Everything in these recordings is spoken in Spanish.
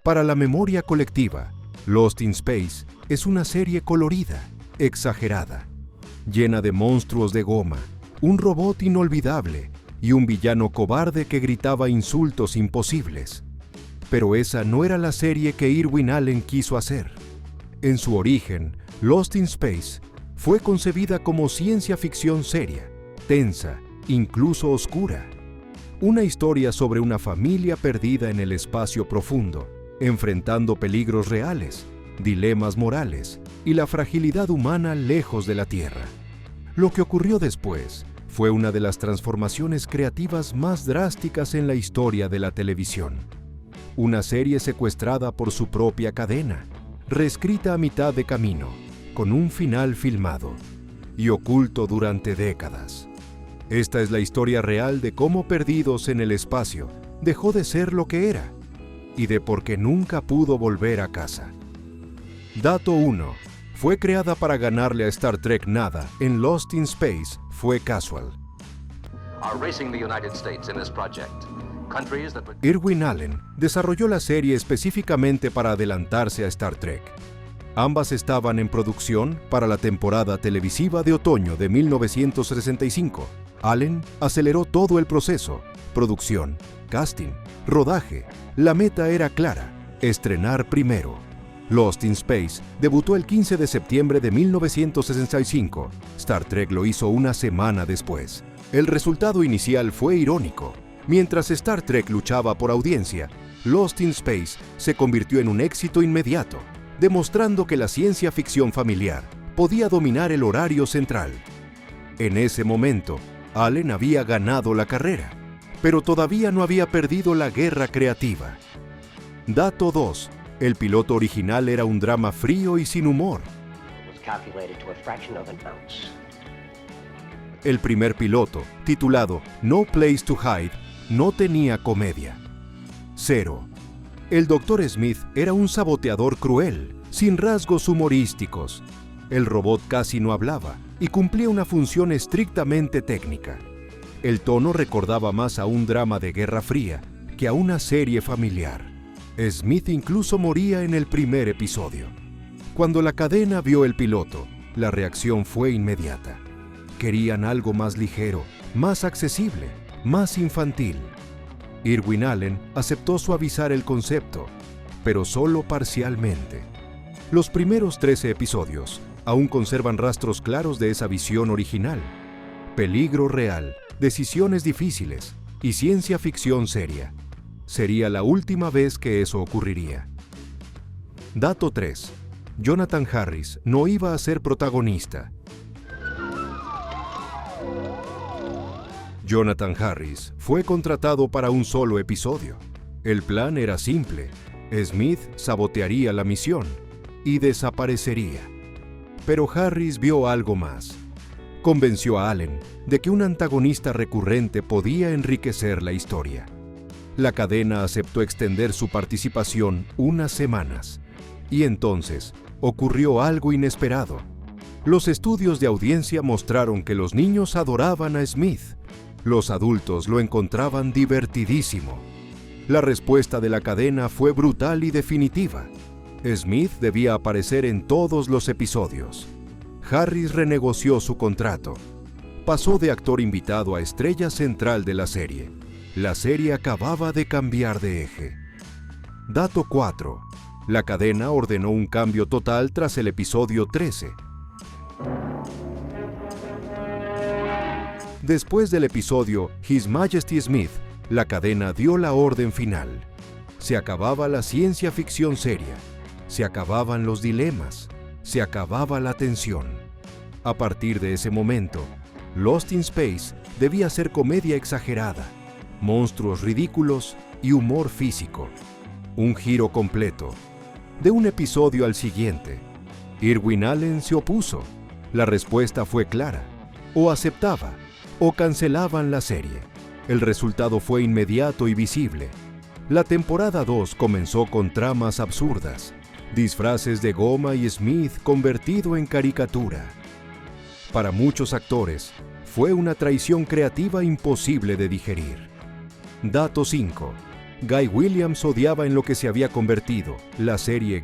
Para la memoria colectiva, Lost in Space es una serie colorida, exagerada, llena de monstruos de goma, un robot inolvidable y un villano cobarde que gritaba insultos imposibles. Pero esa no era la serie que Irwin Allen quiso hacer. En su origen, Lost in Space fue concebida como ciencia ficción seria, tensa, incluso oscura. Una historia sobre una familia perdida en el espacio profundo, enfrentando peligros reales, dilemas morales y la fragilidad humana lejos de la Tierra. Lo que ocurrió después fue una de las transformaciones creativas más drásticas en la historia de la televisión. Una serie secuestrada por su propia cadena, reescrita a mitad de camino, con un final filmado y oculto durante décadas. Esta es la historia real de cómo Perdidos en el Espacio dejó de ser lo que era y de por qué nunca pudo volver a casa. Dato 1. Fue creada para ganarle a Star Trek. Nada en Lost in Space fue casual. Irwin Allen desarrolló la serie específicamente para adelantarse a Star Trek. Ambas estaban en producción para la temporada televisiva de otoño de 1965. Allen aceleró todo el proceso: producción, casting, rodaje. La meta era clara: estrenar primero. Lost in Space debutó el 15 de septiembre de 1965. Star Trek lo hizo una semana después. El resultado inicial fue irónico. Mientras Star Trek luchaba por audiencia, Lost in Space se convirtió en un éxito inmediato, demostrando que la ciencia ficción familiar podía dominar el horario central. En ese momento, Allen había ganado la carrera, pero todavía no había perdido la guerra creativa. Dato 2. El piloto original era un drama frío y sin humor. El primer piloto, titulado No Place to Hide, no tenía comedia. 0. El Dr. Smith era un saboteador cruel, sin rasgos humorísticos. El robot casi no hablaba y cumplía una función estrictamente técnica. El tono recordaba más a un drama de Guerra Fría que a una serie familiar. Smith incluso moría en el primer episodio. Cuando la cadena vio el piloto, la reacción fue inmediata. Querían algo más ligero, más accesible, más infantil. Irwin Allen aceptó suavizar el concepto, pero solo parcialmente. Los primeros 13 episodios aún conservan rastros claros de esa visión original. Peligro real, decisiones difíciles y ciencia ficción seria. Sería la última vez que eso ocurriría. Dato 3. Jonathan Harris no iba a ser protagonista. Jonathan Harris fue contratado para un solo episodio. El plan era simple: Smith sabotearía la misión y desaparecería. Pero Harris vio algo más. Convenció a Allen de que un antagonista recurrente podía enriquecer la historia. La cadena aceptó extender su participación unas semanas. Y entonces ocurrió algo inesperado. Los estudios de audiencia mostraron que los niños adoraban a Smith. Los adultos lo encontraban divertidísimo. La respuesta de la cadena fue brutal y definitiva. Smith debía aparecer en todos los episodios. Harris renegoció su contrato. Pasó de actor invitado a estrella central de la serie. La serie acababa de cambiar de eje. Dato 4. La cadena ordenó un cambio total tras el episodio 13. Después del episodio His Majesty Smith, la cadena dio la orden final. Se acababa la ciencia ficción seria. Se acababan los dilemas. Se acababa la tensión. A partir de ese momento, Lost in Space debía ser comedia exagerada, monstruos ridículos y humor físico. Un giro completo. De un episodio al siguiente, Irwin Allen se opuso. La respuesta fue clara: o aceptaba o cancelaban la serie. El resultado fue inmediato y visible. La temporada 2 comenzó con tramas absurdas, disfraces de goma y Smith convertido en caricatura. Para muchos actores, fue una traición creativa imposible de digerir. Dato 5. Guy Williams odiaba en lo que se había convertido la serie.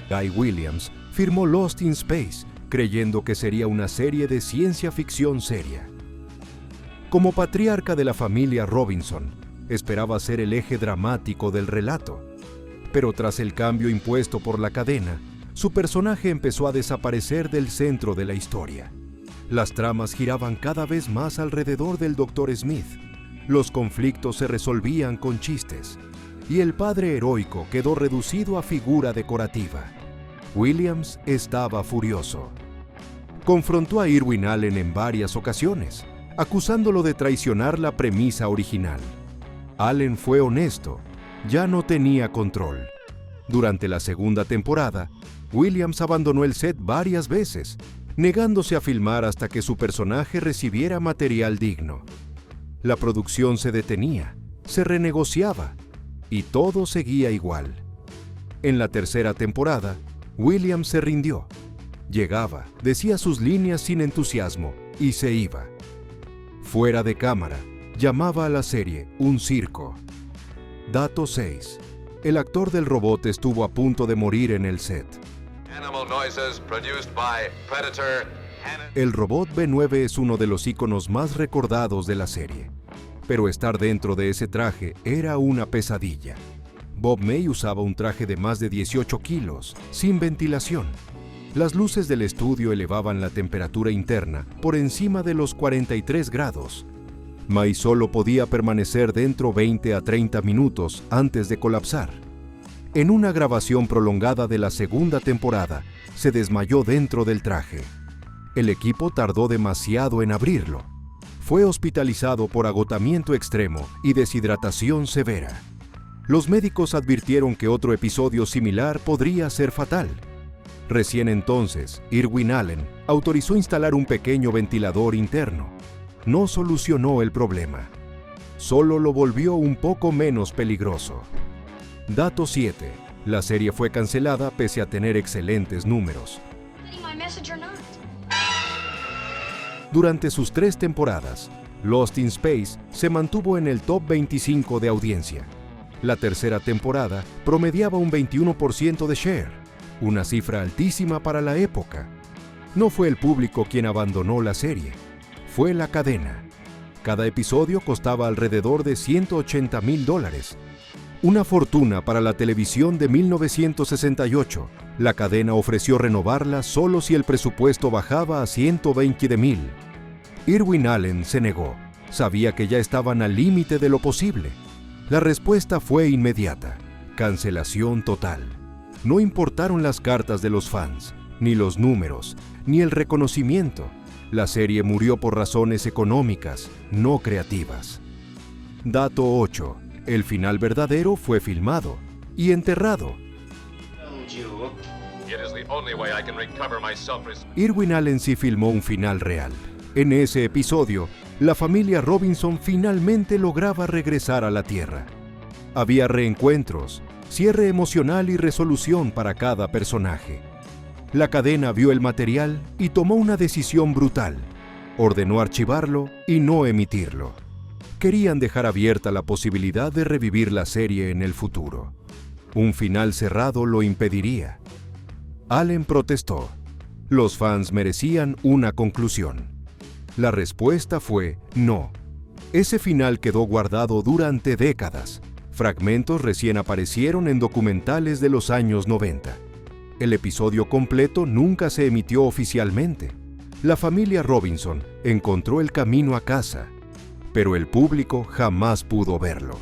Guy Williams firmó Lost in Space, creyendo que sería una serie de ciencia ficción seria. Como patriarca de la familia Robinson, esperaba ser el eje dramático del relato. Pero tras el cambio impuesto por la cadena, su personaje empezó a desaparecer del centro de la historia. Las tramas giraban cada vez más alrededor del Dr. Smith. Los conflictos se resolvían con chistes, y el padre heroico quedó reducido a figura decorativa. Williams estaba furioso. Confrontó a Irwin Allen en varias ocasiones, acusándolo de traicionar la premisa original. Allen fue honesto, ya no tenía control. Durante la segunda temporada, Williams abandonó el set varias veces, negándose a filmar hasta que su personaje recibiera material digno. La producción se detenía, se renegociaba, y todo seguía igual. En la tercera temporada, Williams se rindió. Llegaba, decía sus líneas sin entusiasmo, y se iba. Fuera de cámara, llamaba a la serie un circo. Dato 6. El actor del robot estuvo a punto de morir en el set. El robot B9 es uno de los íconos más recordados de la serie, pero estar dentro de ese traje era una pesadilla. Bob May usaba un traje de más de 18 kilos, sin ventilación. Las luces del estudio elevaban la temperatura interna por encima de los 43 grados. May solo podía permanecer dentro 20 a 30 minutos antes de colapsar. En una grabación prolongada de la segunda temporada, se desmayó dentro del traje. El equipo tardó demasiado en abrirlo. Fue hospitalizado por agotamiento extremo y deshidratación severa. Los médicos advirtieron que otro episodio similar podría ser fatal. Recién entonces, Irwin Allen autorizó instalar un pequeño ventilador interno. No solucionó el problema. Solo lo volvió un poco menos peligroso. Dato 7. La serie fue cancelada pese a tener excelentes números. Durante sus 3 temporadas, Lost in Space se mantuvo en el top 25 de audiencia. La tercera temporada promediaba un 21% de share, una cifra altísima para la época. No fue el público quien abandonó la serie, fue la cadena. Cada episodio costaba alrededor de $180,000. Una fortuna para la televisión de 1968. La cadena ofreció renovarla solo si el presupuesto bajaba a $120,000. Irwin Allen se negó. Sabía que ya estaban al límite de lo posible. La respuesta fue inmediata. Cancelación total. No importaron las cartas de los fans, ni los números, ni el reconocimiento. La serie murió por razones económicas, no creativas. Dato 8. El final verdadero fue filmado y enterrado. Irwin Allen sí filmó un final real. En ese episodio, la familia Robinson finalmente lograba regresar a la Tierra. Había reencuentros, cierre emocional y resolución para cada personaje. La cadena vio el material y tomó una decisión brutal. Ordenó archivarlo y no emitirlo. Querían dejar abierta la posibilidad de revivir la serie en el futuro. Un final cerrado lo impediría. Allen protestó. Los fans merecían una conclusión. La respuesta fue no. Ese final quedó guardado durante décadas. Fragmentos recién aparecieron en documentales de los años 90. El episodio completo nunca se emitió oficialmente. La familia Robinson encontró el camino a casa, pero el público jamás pudo verlo.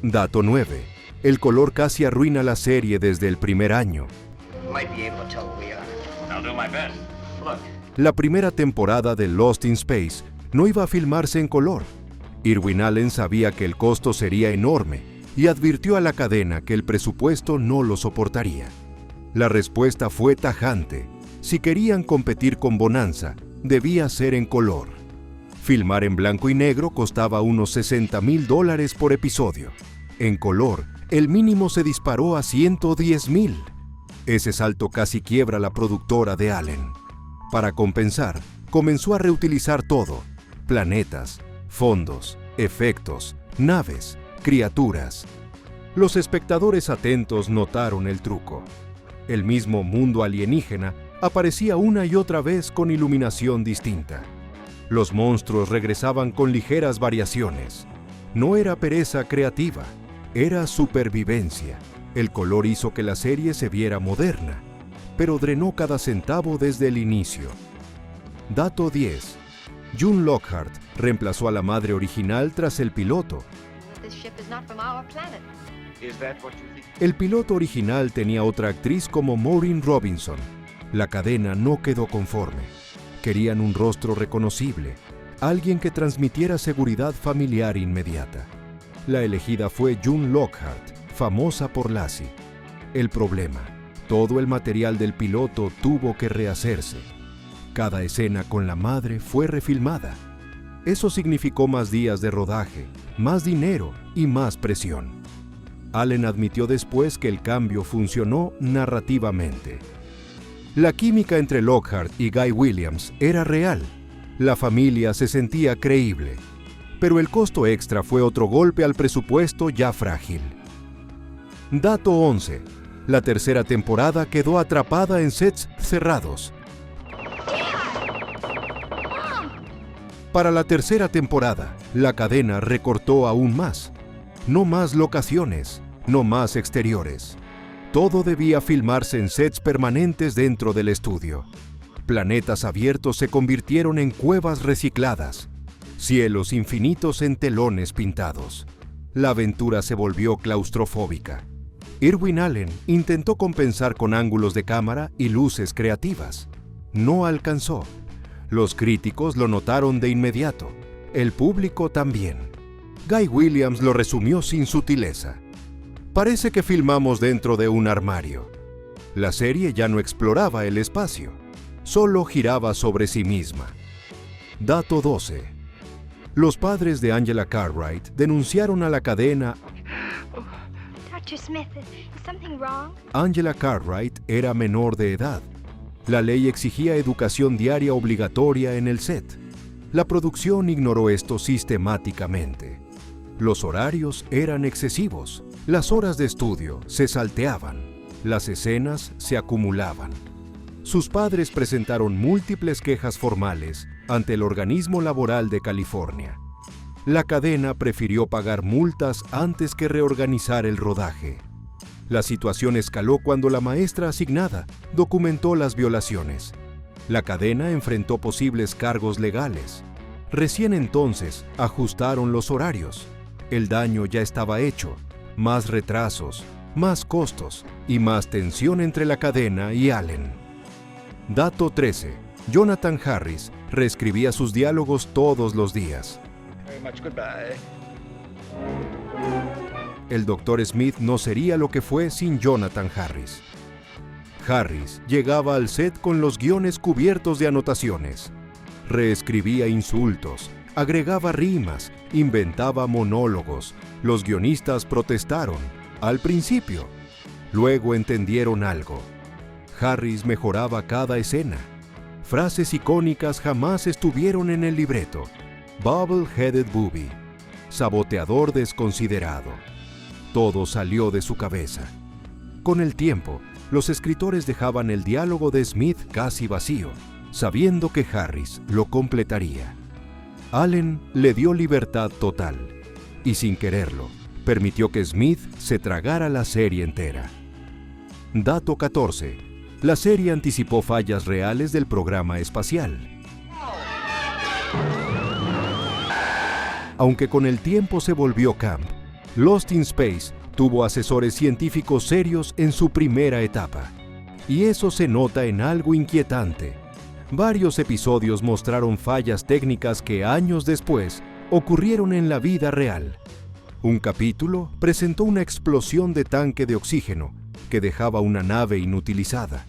Dato 9. El color casi arruina la serie desde el primer año. La primera temporada de Lost in Space no iba a filmarse en color. Irwin Allen sabía que el costo sería enorme y advirtió a la cadena que el presupuesto no lo soportaría. La respuesta fue tajante. Si querían competir con Bonanza, debía ser en color. Filmar en blanco y negro costaba unos $60,000 por episodio. En color, el mínimo se disparó a $110,000. Ese salto casi quiebra la productora de Allen. Para compensar, comenzó a reutilizar todo: planetas, fondos, efectos, naves, criaturas. Los espectadores atentos notaron el truco. El mismo mundo alienígena aparecía una y otra vez con iluminación distinta. Los monstruos regresaban con ligeras variaciones. No era pereza creativa, era supervivencia. El color hizo que la serie se viera moderna, pero drenó cada centavo desde el inicio. Dato 10. June Lockhart reemplazó a la madre original tras el piloto. El piloto original tenía otra actriz como Maureen Robinson. La cadena no quedó conforme. Querían un rostro reconocible, alguien que transmitiera seguridad familiar inmediata. La elegida fue June Lockhart, famosa por Lassie. El problema: todo el material del piloto tuvo que rehacerse. Cada escena con la madre fue refilmada. Eso significó más días de rodaje, más dinero y más presión. Allen admitió después que el cambio funcionó narrativamente. La química entre Lockhart y Guy Williams era real. La familia se sentía creíble. Pero el costo extra fue otro golpe al presupuesto ya frágil. Dato 11. La tercera temporada quedó atrapada en sets cerrados. Para la tercera temporada, la cadena recortó aún más. No más locaciones, no más exteriores. Todo debía filmarse en sets permanentes dentro del estudio. Planetas abiertos se convirtieron en cuevas recicladas. Cielos infinitos en telones pintados. La aventura se volvió claustrofóbica. Irwin Allen intentó compensar con ángulos de cámara y luces creativas. No alcanzó. Los críticos lo notaron de inmediato. El público también. Guy Williams lo resumió sin sutileza. Parece que filmamos dentro de un armario. La serie ya no exploraba el espacio, solo giraba sobre sí misma. Dato 12. Los padres de Angela Cartwright denunciaron a la cadena. Dr. Smith, is something wrong? Angela Cartwright era menor de edad. La ley exigía educación diaria obligatoria en el set. La producción ignoró esto sistemáticamente. Los horarios eran excesivos. Las horas de estudio se salteaban. Las escenas se acumulaban. Sus padres presentaron múltiples quejas formales ante el organismo laboral de California. La cadena prefirió pagar multas antes que reorganizar el rodaje. La situación escaló cuando la maestra asignada documentó las violaciones. La cadena enfrentó posibles cargos legales. Recién entonces ajustaron los horarios. El daño ya estaba hecho. Más retrasos, más costos y más tensión entre la cadena y Allen. Dato 13. Jonathan Harris reescribía sus diálogos todos los días. El Dr. Smith no sería lo que fue sin Jonathan Harris. Harris llegaba al set con los guiones cubiertos de anotaciones. Reescribía insultos, agregaba rimas, inventaba monólogos. Los guionistas protestaron, al principio. Luego entendieron algo. Harris mejoraba cada escena. Frases icónicas jamás estuvieron en el libreto. Bubble-headed booby. Saboteador desconsiderado. Todo salió de su cabeza. Con el tiempo, los escritores dejaban el diálogo de Smith casi vacío, sabiendo que Harris lo completaría. Allen le dio libertad total, y sin quererlo, permitió que Smith se tragara la serie entera. Dato 14. La serie anticipó fallas reales del programa espacial. Aunque con el tiempo se volvió camp, Lost in Space tuvo asesores científicos serios en su primera etapa. Y eso se nota en algo inquietante. Varios episodios mostraron fallas técnicas que años después ocurrieron en la vida real. Un capítulo presentó una explosión de tanque de oxígeno que dejaba una nave inutilizada.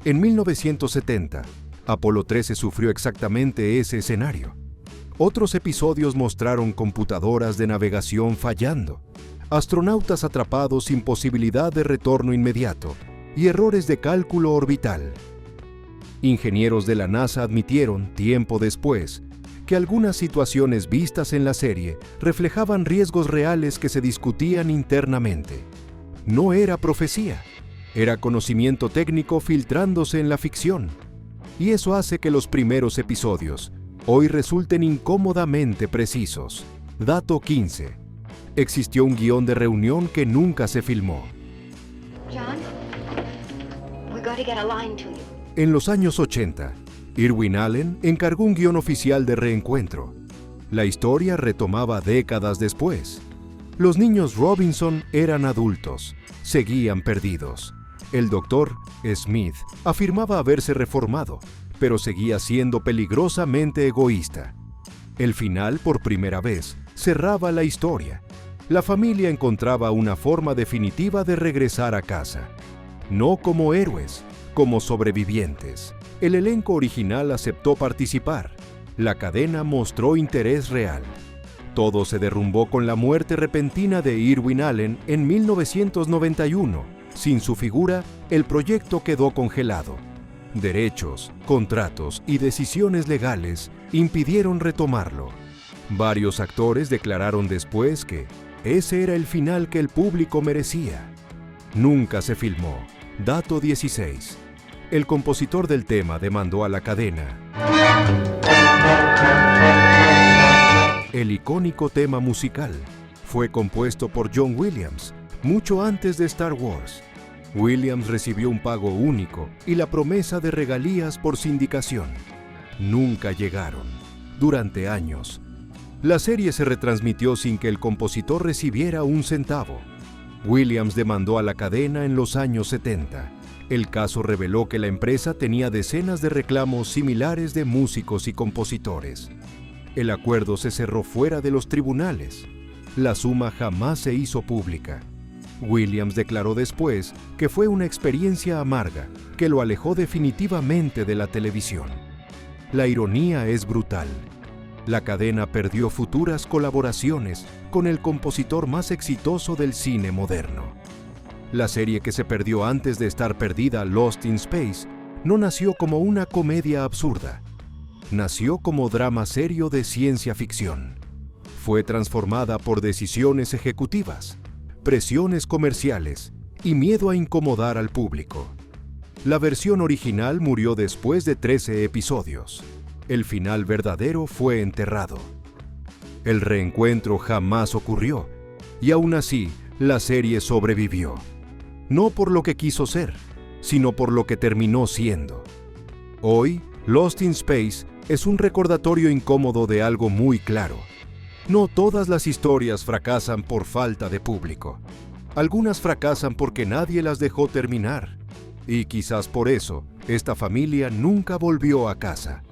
En 1970, Apolo 13 sufrió exactamente ese escenario. Otros episodios mostraron computadoras de navegación fallando, astronautas atrapados sin posibilidad de retorno inmediato y errores de cálculo orbital. Ingenieros de la NASA admitieron, tiempo después, que algunas situaciones vistas en la serie reflejaban riesgos reales que se discutían internamente. No era profecía, era conocimiento técnico filtrándose en la ficción. Y eso hace que los primeros episodios hoy resulten incómodamente precisos. Dato 15. Existió un guión de reunión que nunca se filmó. John, we gotta get a line to you. En los años 80, Irwin Allen encargó un guión oficial de reencuentro. La historia retomaba décadas después. Los niños Robinson eran adultos, seguían perdidos. El doctor Smith afirmaba haberse reformado, pero seguía siendo peligrosamente egoísta. El final, por primera vez, cerraba la historia. La familia encontraba una forma definitiva de regresar a casa. No como héroes, como sobrevivientes. El elenco original aceptó participar. La cadena mostró interés real. Todo se derrumbó con la muerte repentina de Irwin Allen en 1991. Sin su figura, el proyecto quedó congelado. Derechos, contratos y decisiones legales impidieron retomarlo. Varios actores declararon después que ese era el final que el público merecía. Nunca se filmó. Dato 16. El compositor del tema demandó a la cadena. El icónico tema musical fue compuesto por John Williams, mucho antes de Star Wars. Williams recibió un pago único y la promesa de regalías por sindicación. Nunca llegaron. Durante años, la serie se retransmitió sin que el compositor recibiera un centavo. Williams demandó a la cadena en los años 70. El caso reveló que la empresa tenía decenas de reclamos similares de músicos y compositores. El acuerdo se cerró fuera de los tribunales. La suma jamás se hizo pública. Williams declaró después que fue una experiencia amarga que lo alejó definitivamente de la televisión. La ironía es brutal. La cadena perdió futuras colaboraciones con el compositor más exitoso del cine moderno. La serie que se perdió antes de estar perdida, Lost in Space, no nació como una comedia absurda. Nació como drama serio de ciencia ficción. Fue transformada por decisiones ejecutivas, presiones comerciales y miedo a incomodar al público. La versión original murió después de 13 episodios. El final verdadero fue enterrado. El reencuentro jamás ocurrió, y aún así, la serie sobrevivió. No por lo que quiso ser, sino por lo que terminó siendo. Hoy, Lost in Space es un recordatorio incómodo de algo muy claro. No todas las historias fracasan por falta de público. Algunas fracasan porque nadie las dejó terminar. Y quizás por eso, esta familia nunca volvió a casa.